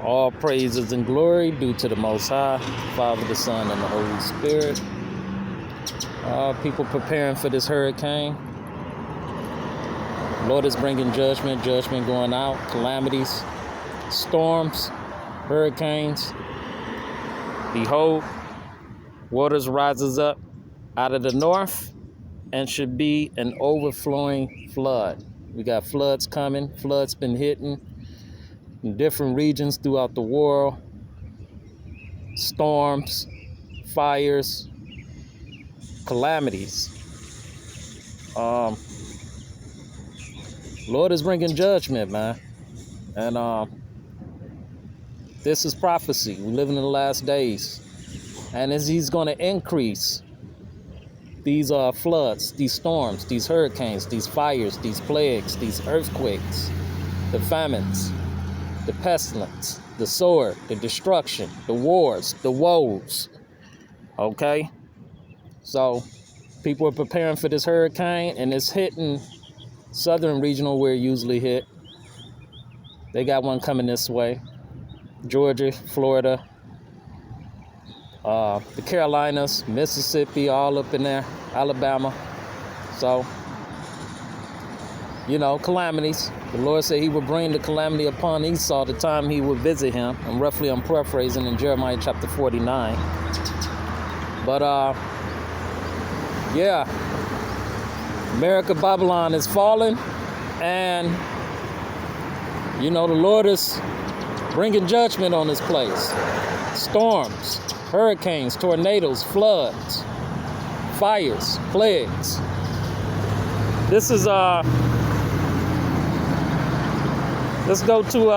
All praises and glory due to the Most High, Father, the Son, and the Holy Spirit. People preparing for this hurricane. Lord is bringing judgment going out, calamities, storms, hurricanes. Behold, waters rises up out of the north and should be an overflowing flood. We got floods coming. Floods been hitting in different regions throughout the world. Storms, fires, calamities. Lord is bringing judgment, man. And this is prophecy. We live in the last days. And as he's going to increase these floods, these storms, these hurricanes, these fires, these plagues, these earthquakes, the famines, the pestilence, the sword, the destruction, the wars, the woes. Okay? So people are preparing for this hurricane, and it's hitting southern regional where it usually hit. They got one coming this way. Georgia, Florida, the Carolinas, Mississippi, all up in there, Alabama. So, calamities. The Lord said he would bring the calamity upon Esau the time he would visit him. And roughly I'm paraphrasing in Jeremiah chapter 49. But, America, Babylon is falling. And, the Lord is bringing judgment on this place. Storms, hurricanes, tornadoes, floods, fires, plagues. This is let's go to